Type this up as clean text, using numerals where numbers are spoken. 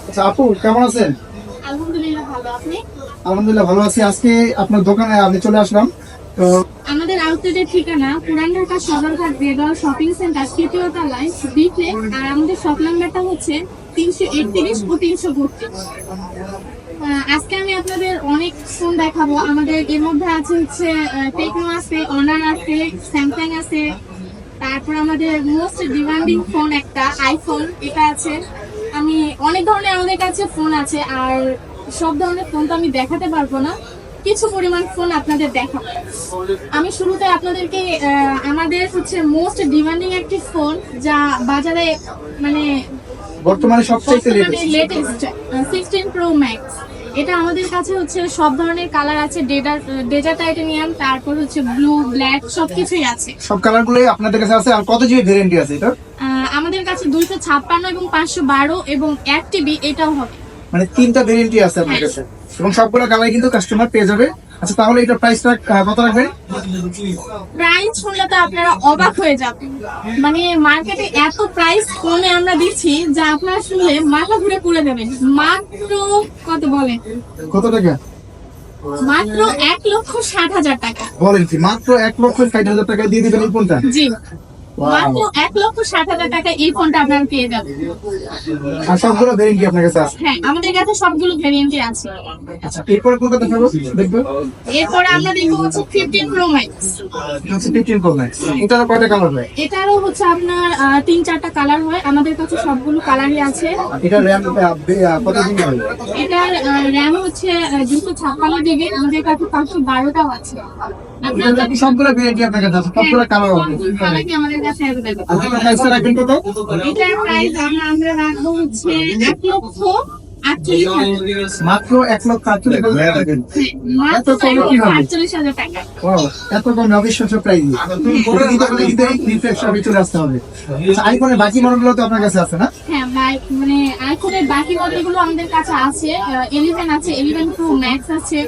আচ্ছা আপু, কেমন আছেন? আলহামদুলিল্লাহ ভালো। আপনি? আলহামদুলিল্লাহ ভালো আছি। আজকে আপনার দোকানে আমি চলে আসলাম। তো আমাদের আউটলেটের ঠিকানা পুরান ঢাকা সদরঘাট বেগল শপিং সেন্টার তৃতীয় তলায় বিফে। আর আমাদের শপ নাম্বারটা হচ্ছে 331 ও 332। আজকে আমি আপনাদের অনেক ফোন দেখাবো। আমাদের এর মধ্যে আছে হচ্ছে টেকনো আছে, অনার আছে, স্যামসাং আছে। তারপর আমাদের মোস্ট ডিমান্ডিং ফোন একটা আইফোন, এটা আছে। আমি অনেক ধরনের আমাদের কাছে ফোন আছে, আর সব ধরনের ফোন তো আমি দেখাতে পারবো না, কিছু পরিমাণ ফোন আপনাদের দেখাবো। আমি শুরুতে আপনাদেরকে আমাদের হচ্ছে মোস্ট ডিমান্ডিং একটি ফোন, যা বাজারে মানে বর্তমানে সবচেয়ে লেটেস্ট 16 প্রো ম্যাক্স। এটা আমাদের কাছে হচ্ছে সব ধরনের কালার আছে, ডেজার্ট টাইটানিয়াম, তারপর হচ্ছে ব্লু, ব্ল্যাক, সবকিছুই আছে। সব কালার গুলোই আপনাদের কাছে আছে। আর কত জিবি ভ্যারিয়েন্ট আছে এটা? আমাদের কাছে 256 এবং 512 এবং 1 টিবি এটাও হবে। মানে তিনটা ভ্যারিয়েন্টই আছে আপনার কাছে, এবং সবগুলো কালার কিন্তু কাস্টমার পেয়ে যাবে। আচ্ছা, তাহলে এটা প্রাইসটা কত রাখবেন? প্রাইস শুনলে তো আপনারা অবাক হয়ে যাবেন। মানে মার্কেটে এত প্রাইস ফোনে আমরা দিচ্ছি যা আপনারা শুনলে মাথা ঘুরে পুড়ে যাবেন। মাত্র কত বলেন? কত টাকা মাত্র 1,60,000 টাকা। বলেন কি? মাত্র 1,60,000 টাকা দিয়ে দিবেন এই ফোনটা? জি, মাত্র 1,60,000 টাকা এই ফোনটা আপনারা পেয়ে যাবেন। আর সবগুলো ভ্যারিয়েন্টই আপনার কাছে আছে? হ্যাঁ, আমাদের কাছে সবগুলো ভেরিয়েন্টই আছে। আচ্ছা, এরপরে কোনটা দেখাবো দেখবো? এরপরে আমরা দেখবো হচ্ছে 15 প্রো ম্যাক্স। এটা হচ্ছে 15 Pro Max। এটারও কয়টা কালার হয়? এটারও হচ্ছে আপনার 3-4টা কালার হয়। আমাদের কাছে সবগুলো কালারই আছে। এটা র্যাম কত জিবি হয়? এটার র্যাম হচ্ছে 256 জিবি। আমাদের কাছে 512টাও আছে। আপনার এটা কি সবগুলো ভ্যারিয়েন্টই আপনার কাছে আছে? সবগুলো কালার হবে? কালারই আমাদের কাছে অ্যাভেলেবল। আপনার প্রাইসটা রাখবেন কত? এটার প্রাইস আমরা রাখবো হচ্ছে 1,48,000। মাত্র 1,48,000 রাখবেন? মাত্র এত কমে কি হবে? 48,000 টাকা। Wow, এত কম অবিশ্বাস্য প্রাইস। চলে আসতে হবে। আচ্ছা, আইফোনের বাকি মডেলগুলো তো আপনার কাছে আছে না? হ্যাঁ, মানে আইফোনের বাকি মডেলগুলো আমাদের কাছে আছে। 11 আছে, 11 প্রো ম্যাক্স আছে,